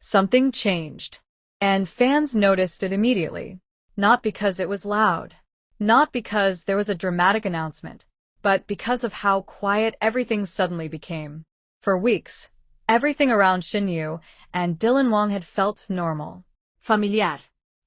something changed. And fans noticed it immediately. Not because it was loud. Not because there was a dramatic announcement, but because of how quiet everything suddenly became. For weeks, everything around Shen Yue and Dylan Wang had felt normal. Familiar.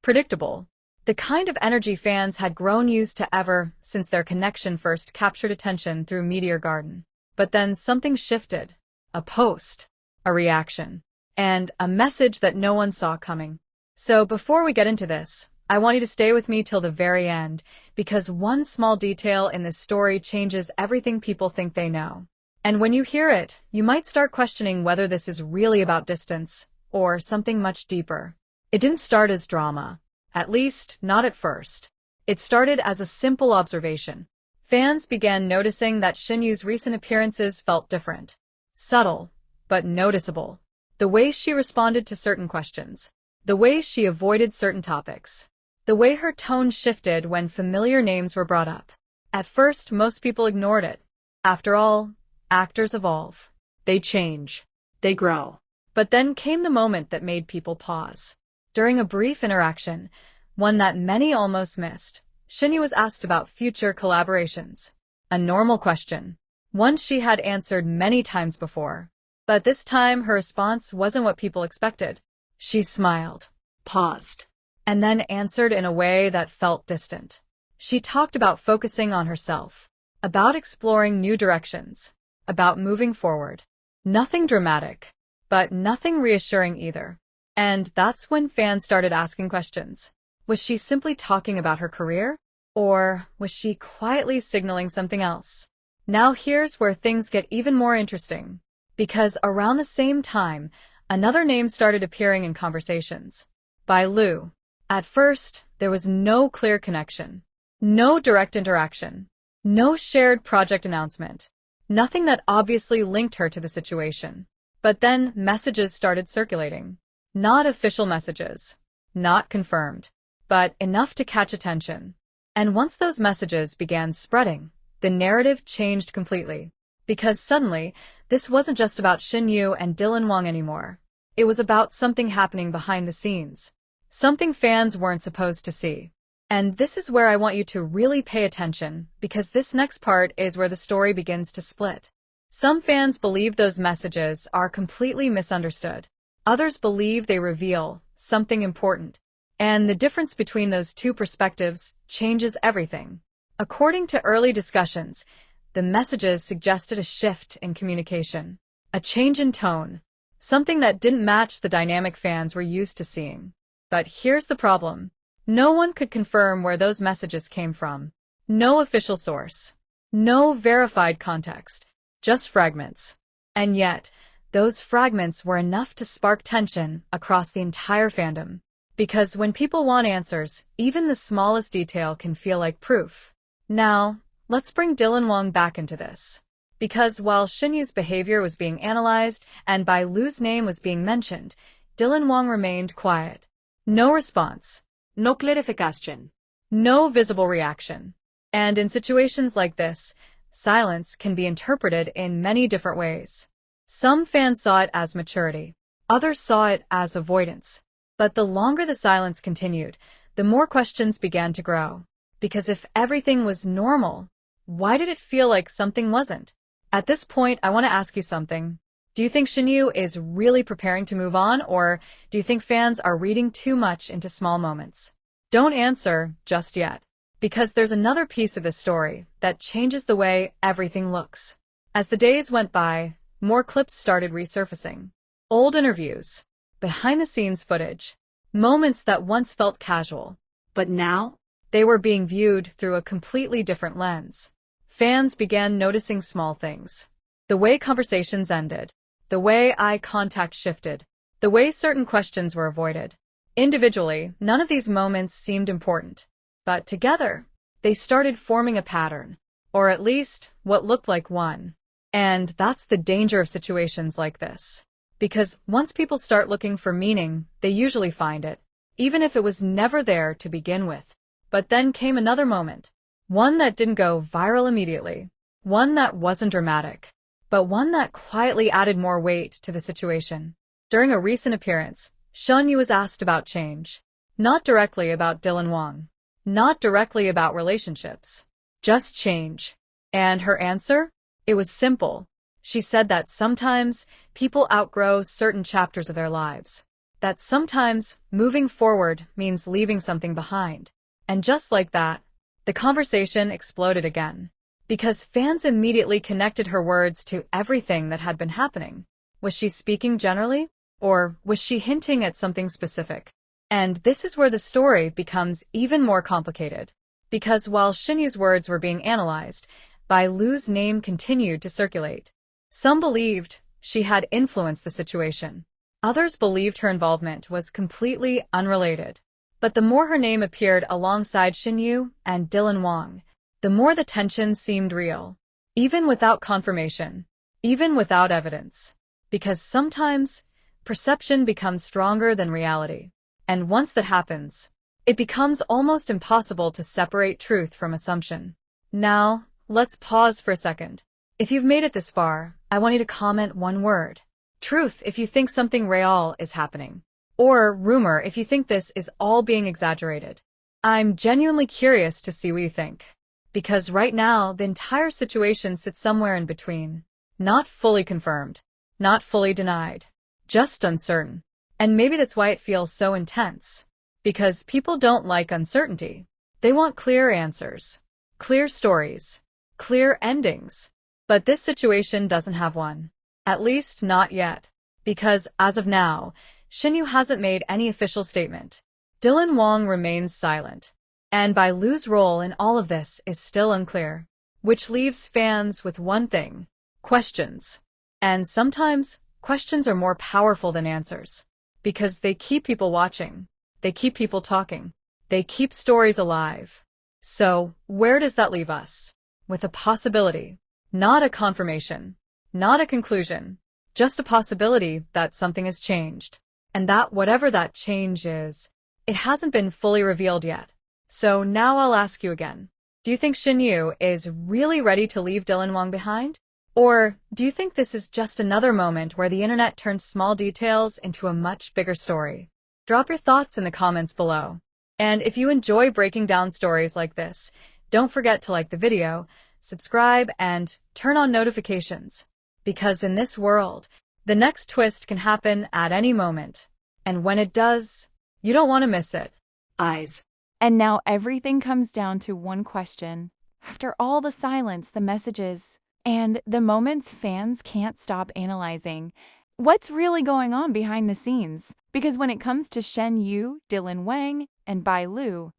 Predictable. The kind of energy fans had grown used to ever since their connection first captured attention through Meteor Garden. But then something shifted. A post. A reaction. And a message that no one saw coming. So before we get into this, I want you to stay with me till the very end, because one small detail in this story changes everything people think they know. And when you hear it, you might start questioning whether this is really about distance, or something much deeper. It didn't start as drama. At least, not at first. It started as a simple observation. Fans began noticing that Shen Yue's recent appearances felt different. Subtle, but noticeable. The way she responded to certain questions. The way she avoided certain topics. The way her tone shifted when familiar names were brought up. At first, most people ignored it. After all, actors evolve. They change. They grow. But then came the moment that made people pause. During a brief interaction, one that many almost missed, Shen Yue was asked about future collaborations. A normal question. One she had answered many times before. But this time, her response wasn't what people expected. She smiled, paused, and then answered in a way that felt distant. She talked about focusing on herself, about exploring new directions, about moving forward. Nothing dramatic, but nothing reassuring either. And that's when fans started asking questions. Was she simply talking about her career? Or was she quietly signaling something else? Now here's where things get even more interesting. Because around the same time, another name started appearing in conversations. Bai Lu. At first, there was no clear connection. No direct interaction. No shared project announcement. Nothing that obviously linked her to the situation. But then messages started circulating. Not official messages. Not confirmed. But enough to catch attention. And once those messages began spreading, the narrative changed completely. Because suddenly, this wasn't just about Shen Yue and Dylan Wang anymore. It was about something happening behind the scenes. Something fans weren't supposed to see. And this is where I want you to really pay attention, because this next part is where the story begins to split. Some fans believe those messages are completely misunderstood. Others believe they reveal something important. And the difference between those two perspectives changes everything. According to early discussions, the messages suggested a shift in communication, a change in tone, something that didn't match the dynamic fans were used to seeing. But here's the problem. No one could confirm where those messages came from. No official source. No verified context. Just fragments. And yet, those fragments were enough to spark tension across the entire fandom. Because when people want answers, even the smallest detail can feel like proof. Now, let's bring Dylan Wang back into this. Because while Shen Yue's behavior was being analyzed and Bai Lu's name was being mentioned, Dylan Wang remained quiet. No response. No clarification. No visible reaction. And in situations like this, silence can be interpreted in many different ways. Some fans saw it as maturity. Others saw it as avoidance. But the longer the silence continued, the more questions began to grow. Because if everything was normal, why did it feel like something wasn't? At this point, I want to ask you something. Do you think Shen Yue is really preparing to move on, or do you think fans are reading too much into small moments? Don't answer just yet, because there's another piece of this story that changes the way everything looks. As the days went by, more clips started resurfacing. Old interviews, behind-the-scenes footage, moments that once felt casual. But now, they were being viewed through a completely different lens. Fans began noticing small things. The way conversations ended. The way eye contact shifted. The way certain questions were avoided. Individually, none of these moments seemed important. But together, they started forming a pattern. Or at least, what looked like one. And that's the danger of situations like this. Because once people start looking for meaning, they usually find it. Even if it was never there to begin with. But then came another moment. One that didn't go viral immediately. One that wasn't dramatic. But one that quietly added more weight to the situation. During a recent appearance, Shen Yue was asked about change. Not directly about Dylan Wang. Not directly about relationships. Just change. And her answer? It was simple. She said that sometimes people outgrow certain chapters of their lives. That sometimes moving forward means leaving something behind. And just like that, the conversation exploded again. Because fans immediately connected her words to everything that had been happening. Was she speaking generally? Or was she hinting at something specific? And this is where the story becomes even more complicated. Because while Shen Yue's words were being analyzed, Bai Lu's name continued to circulate. Some believed she had influenced the situation. Others believed her involvement was completely unrelated. But the more her name appeared alongside Shen Yue and Dylan Wang, the more the tension seemed real. Even without confirmation. Even without evidence. Because sometimes, perception becomes stronger than reality. And once that happens, it becomes almost impossible to separate truth from assumption. Now, let's pause for a second. If you've made it this far, I want you to comment one word. Truth if you think something real is happening. Or rumor if you think this is all being exaggerated. I'm genuinely curious to see what you think. Because right now, the entire situation sits somewhere in between. Not fully confirmed. Not fully denied. Just uncertain. And maybe that's why it feels so intense. Because people don't like uncertainty. They want clear answers. Clear stories. Clear endings. But this situation doesn't have one. At least not yet. Because, as of now, Shen Yue hasn't made any official statement. Dylan Wang remains silent. And Bai Lu's role in all of this is still unclear. Which leaves fans with one thing. Questions. And sometimes, questions are more powerful than answers. Because they keep people watching. They keep people talking. They keep stories alive. So, where does that leave us? With a possibility. Not a confirmation. Not a conclusion. Just a possibility that something has changed. And that whatever that change is, it hasn't been fully revealed yet. So now I'll ask you again. Do you think Shen Yue is really ready to leave Dylan Wang behind? Or do you think this is just another moment where the internet turns small details into a much bigger story? Drop your thoughts in the comments below. And if you enjoy breaking down stories like this, don't forget to like the video, subscribe, and turn on notifications. Because in this world, the next twist can happen at any moment. And when it does, you don't want to miss it. Eyes. And now everything comes down to one question. After all the silence, the messages, and the moments fans can't stop analyzing, what's really going on behind the scenes? Because when it comes to Shen Yue, Dylan Wang, and Bai Lu,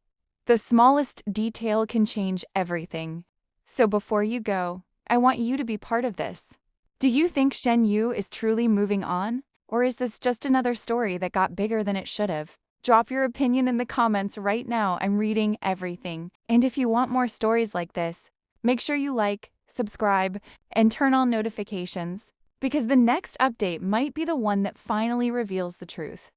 the smallest detail can change everything. So before you go, I want you to be part of this. Do you think Shen Yue is truly moving on? Or is this just another story that got bigger than it should have? Drop your opinion in the comments right now. I'm reading everything. And if you want more stories like this, make sure you like, subscribe, and turn on notifications. Because the next update might be the one that finally reveals the truth.